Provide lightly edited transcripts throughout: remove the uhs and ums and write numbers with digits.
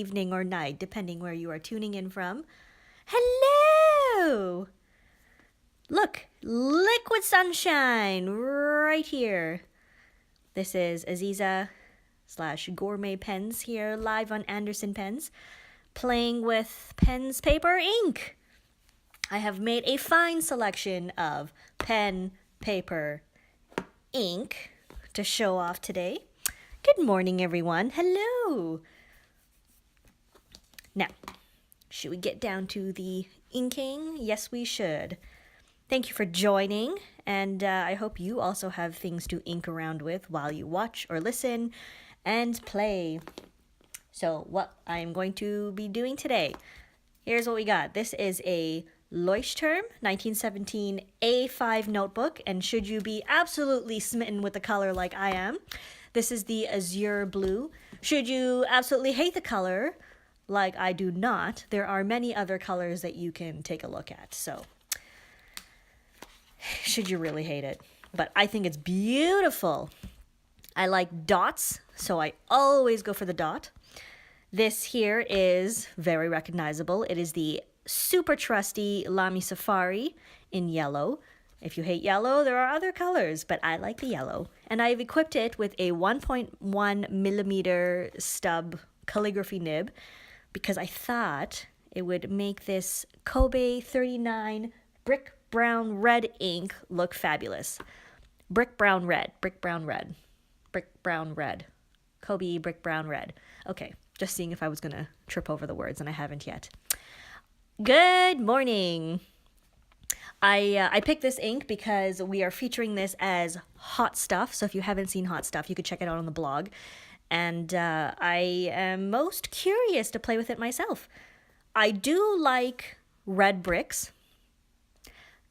evening, or night, depending where you are tuning in from. Hello! Look, liquid sunshine right here. This is Aziza / Gourmet Pens here, live on Anderson Pens, playing with pens, paper, ink. I have made a fine selection of pen, paper, ink to show off today. Good morning, everyone. Hello. Now, should we get down to the inking? Yes, we should. Thank you for joining, and I hope you also have things to ink around with while you watch or listen and play. So what I'm going to be doing today, here's what we got. This is a Leuchtturm 1917 A5 notebook, and should you be absolutely smitten with the color like I am, this is the azure blue. Should you absolutely hate the color like I do not, there are many other colors that you can take a look at. So should you really hate it, but I think it's beautiful. I like dots, so I always go for the dot. This here is very recognizable. It is the super trusty Lamy Safari in yellow. If you hate yellow, there are other colors, but I like the yellow. And I've equipped it with a 1.1 millimeter stub calligraphy nib because I thought it would make this Kobe 39 brick brown red ink look fabulous. Brick brown red, brick brown red, brick brown red. Kobe brick brown red. Okay, just seeing if I was gonna trip over the words, and I haven't yet. Good morning. I picked this ink because we are featuring this as hot stuff. So if you haven't seen hot stuff, you could check it out on the blog. And I am most curious to play with it myself. I do like red bricks,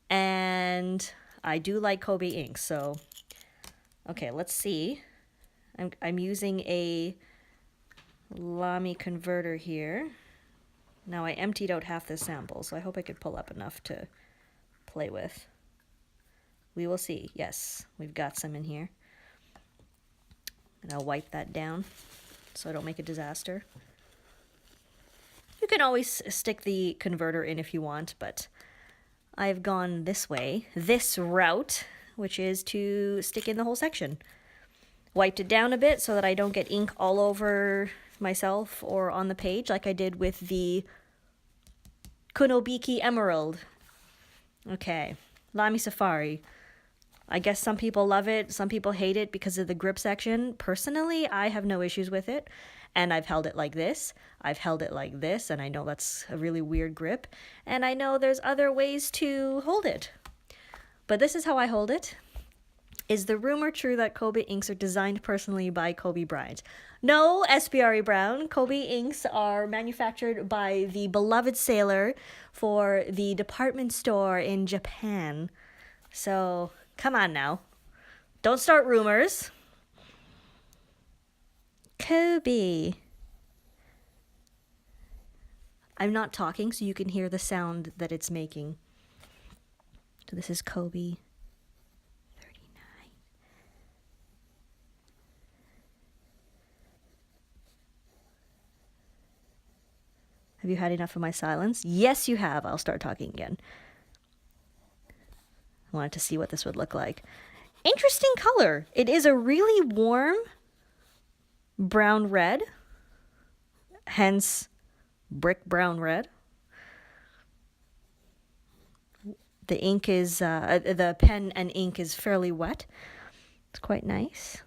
and I do like Kobe ink. So, okay, let's see. I'm using a Lamy converter here. Now I emptied out half the sample, so I hope I could pull up enough to play with. We will see. Yes, we've got some in here. And I'll wipe that down so I don't make a disaster. You can always stick the converter in if you want, but I've gone this way, this route, which is to stick in the whole section. Wiped it down a bit so that I don't get ink all over myself or on the page like I did with the Kunobiki Emerald. Okay, Lamy Safari. I guess some people love it, some people hate it because of the grip section. Personally, I have no issues with it, and I've held it like this. I've held it like this, and I know that's a really weird grip, and I know there's other ways to hold it. But this is how I hold it. Is the rumor true that Kobe inks are designed personally by Kobe Bryant? No, SPRE Brown. Kobe inks are manufactured by the beloved sailor for the department store in Japan. So, come on now. Don't start rumors. Kobe. I'm not talking so you can hear the sound that it's making. So this is Kobe. Have you had enough of my silence? Yes, you have. I'll start talking again. I wanted to see what this would look like. Interesting color. It is a really warm brown red, hence brick brown red. The ink is, the pen and ink is fairly wet. It's quite nice.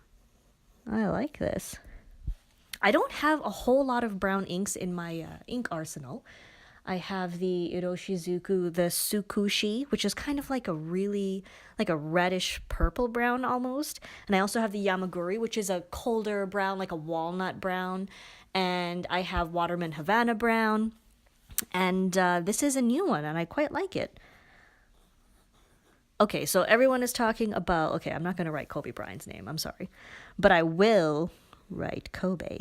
I like this. I don't have a whole lot of brown inks in my ink arsenal. I have the Iroshizuku, the Tsukushi, which is kind of like a really, like a reddish purple brown almost. And I also have the Yamaguri, which is a colder brown, like a walnut brown. And I have Waterman Havana brown. And this is a new one, and I quite like it. Okay, so everyone is talking about, okay, I'm not going to write Kobe Bryant's name, I'm sorry. But I will write Kobe.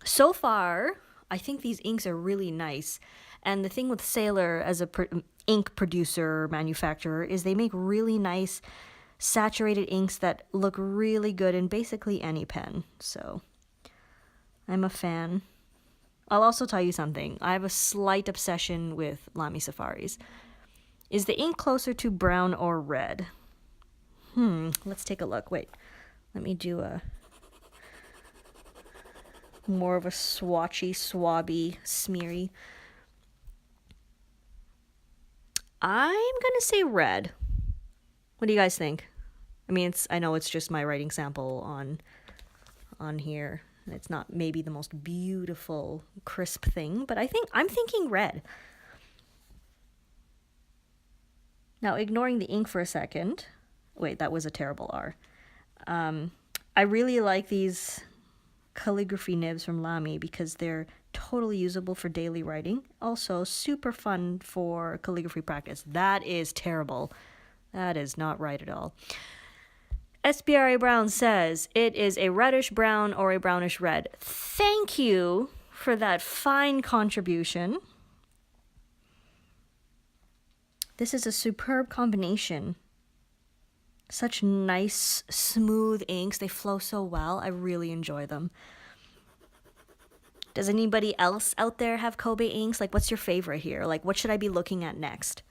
So far, I think these inks are really nice. And the thing with Sailor as a ink producer, manufacturer, is they make really nice saturated inks that look really good in basically any pen. So I'm a fan. I'll also tell you something. I have a slight obsession with Lamy Safaris. Is the ink closer to brown or red? Let's take a look. Wait, let me do a more of a swatchy, swabby, smeary. I'm gonna say red. What do you guys think? I mean, I know it's just my writing sample on here. And it's not maybe the most beautiful, crisp thing, but I'm thinking red. Now, ignoring the ink for a second. Wait, that was a terrible R. I really like these calligraphy nibs from Lamy because they're totally usable for daily writing. Also, super fun for calligraphy practice. That is terrible. That is not right at all. SBRA Brown says it is a reddish brown or a brownish red. Thank you for that fine contribution. This is a superb combination. Such nice, smooth inks. They flow so well. I really enjoy them. Does anybody else out there have Kobe inks? Like, what's your favorite here? Like, what should I be looking at next?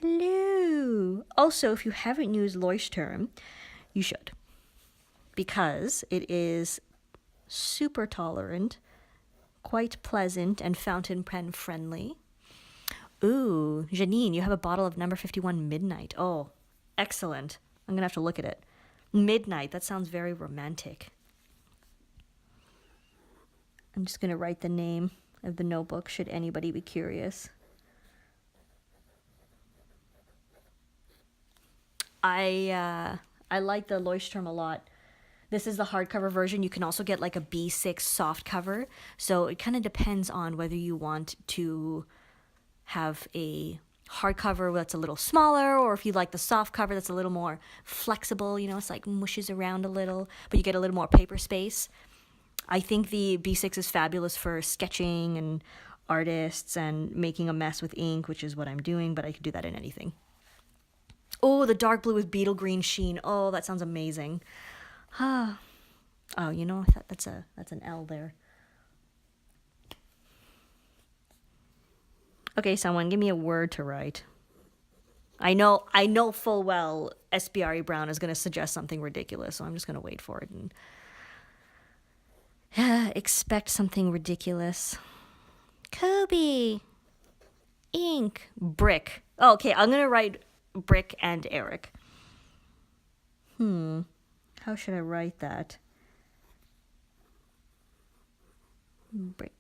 Hello. Also, if you haven't used Leuchtturm, you should. Because it is super tolerant, quite pleasant, and fountain pen friendly. Ooh, Janine, you have a bottle of number 51 Midnight. Oh, excellent. I'm going to have to look at it. Midnight, that sounds very romantic. I'm just going to write the name of the notebook, should anybody be curious. I like the Leuchtturm a lot. This is the hardcover version. You can also get like a B6 soft cover. So it kind of depends on whether you want to have a hardcover that's a little smaller, or if you like the soft cover that's a little more flexible, you know, it's like mushes around a little, but you get a little more paper space. I think the B6 is fabulous for sketching and artists and making a mess with ink, which is what I'm doing, but I could do that in anything. Oh, the dark blue with beetle green sheen. Oh, that sounds amazing. Oh, you know, that's an L there. Okay, someone give me a word to write. I know full well SBRE Brown is going to suggest something ridiculous, so I'm just going to wait for it and expect something ridiculous. Kobe. Ink. Brick. Oh, okay, I'm going to write Brick and Eric. How should I write that? Brick.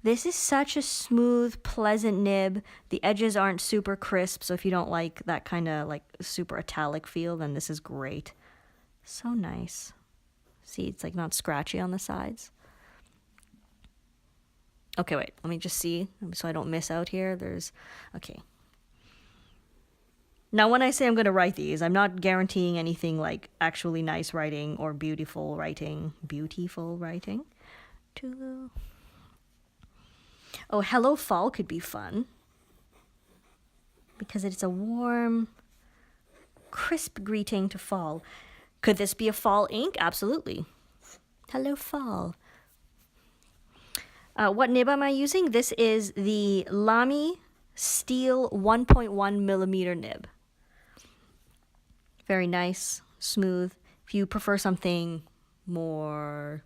This is such a smooth, pleasant nib. The edges aren't super crisp, so if you don't like that kind of like super italic feel, then this is great. So nice. See, it's like not scratchy on the sides. Okay, wait, let me just see so I don't miss out here. Okay. Now, when I say I'm going to write these, I'm not guaranteeing anything like actually nice writing or beautiful writing. Beautiful writing. Oh, Hello Fall could be fun. Because it's a warm, crisp greeting to fall. Could this be a fall ink? Absolutely. Hello Fall. What nib am I using? This is the Lamy Steel 1.1 millimeter nib. Very nice, smooth. If you prefer something more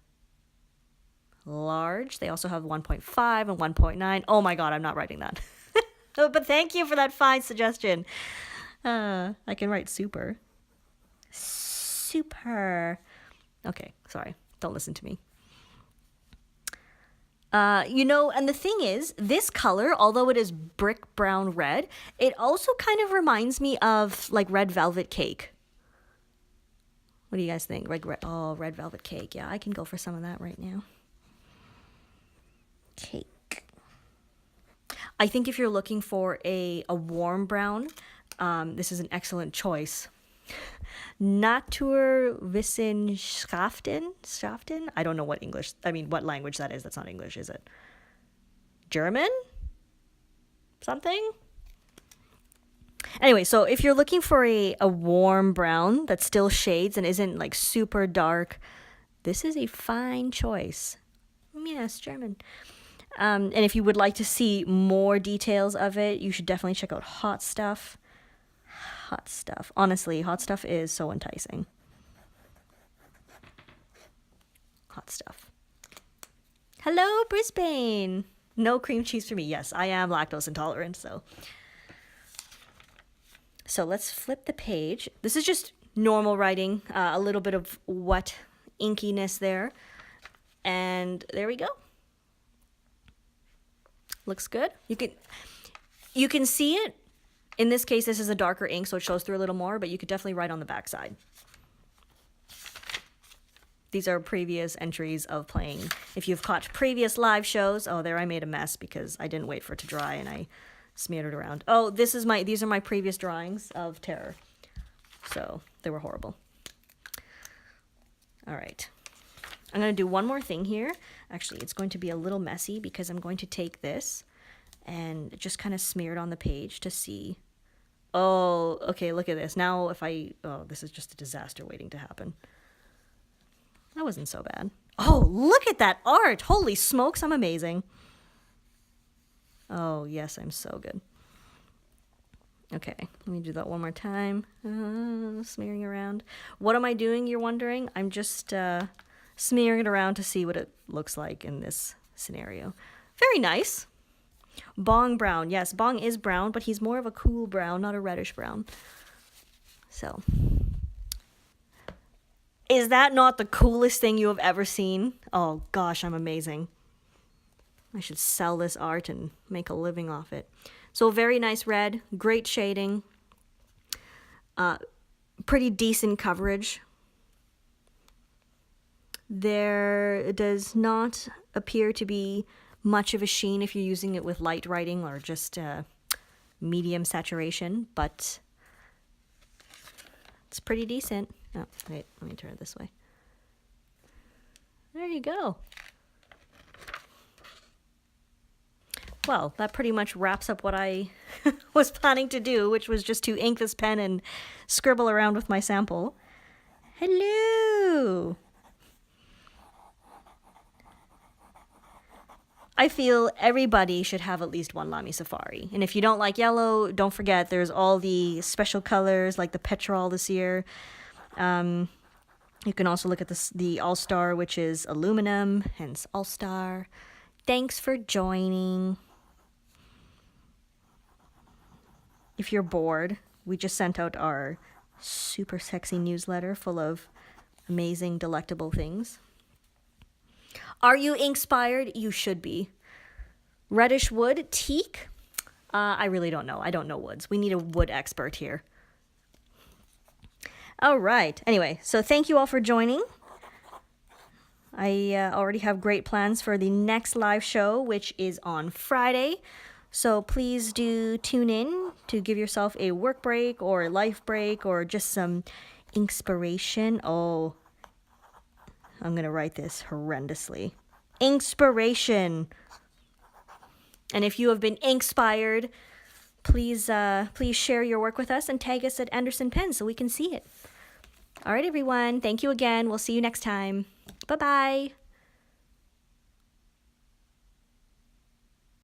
large, they also have 1.5 and 1.9. Oh my god, I'm not writing that. But thank you for that fine suggestion. I can write super. Super. Okay, sorry. Don't listen to me. You know, and the thing is, this color, although it is brick brown red, it also kind of reminds me of like red velvet cake. What do you guys think? Red velvet cake. Yeah, I can go for some of that right now. Cake. I think if you're looking for a warm brown, this is an excellent choice. Naturwissenschaften? I don't know what language that is. That's not English, is it? German? Something? Anyway, so if you're looking for a warm brown that still shades and isn't like super dark This is a fine choice. Yes, German. And if you would like to see more details of it, you should definitely check out Hot Stuff. Hot Stuff. Honestly, Hot Stuff is so enticing. Hot Stuff. Hello, Brisbane. No cream cheese for me. Yes, I am lactose intolerant, so. So let's flip the page. This is just normal writing, a little bit of wet inkiness there. And there we go. Looks good. You can see it. In this case, this is a darker ink, so it shows through a little more, but you could definitely write on the back side. These are previous entries of playing. If you've caught previous live shows, oh, there I made a mess because I didn't wait for it to dry and I smeared it around. Oh, these are my previous drawings of Terror. So they were horrible. All right. I'm going to do one more thing here. Actually, it's going to be a little messy because I'm going to take this and just kind of smear it on the page to see. Oh, okay, look at this. Now oh, this is just a disaster waiting to happen. That wasn't so bad. Oh, look at that art. Holy smokes, I'm amazing. Oh, yes, I'm so good. Okay, let me do that one more time. Smearing around. What am I doing, you're wondering? I'm just smearing it around to see what it looks like in this scenario. Very nice. Bong brown. Yes, Bong is brown, but he's more of a cool brown, not a reddish brown. So, is that not the coolest thing you have ever seen? Oh gosh, I'm amazing. I should sell this art and make a living off it. So very nice red, great shading, pretty decent coverage. There does not appear to be much of a sheen if you're using it with light writing or just medium saturation, but it's pretty decent. Oh, wait, let me turn it this way. There you go. Well, that pretty much wraps up what I was planning to do, which was just to ink this pen and scribble around with my sample. Hello! I feel everybody should have at least one Lamy Safari. And if you don't like yellow, don't forget there's all the special colors like the petrol this year. You can also look at the All-Star, which is aluminum, hence All-Star. Thanks for joining. If you're bored, we just sent out our super sexy newsletter full of amazing, delectable things. Are you inspired? You should be. Reddish wood, teak? I really don't know. I don't know woods. We need a wood expert here. All right. Anyway, so thank you all for joining. I already have great plans for the next live show, which is on Friday. So please do tune in to give yourself a work break or a life break or just some inspiration. Oh, I'm going to write this horrendously. Inspiration. And if you have been inspired, please share your work with us and tag us at Anderson Pen so we can see it. All right, everyone. Thank you again. We'll see you next time. Bye-bye.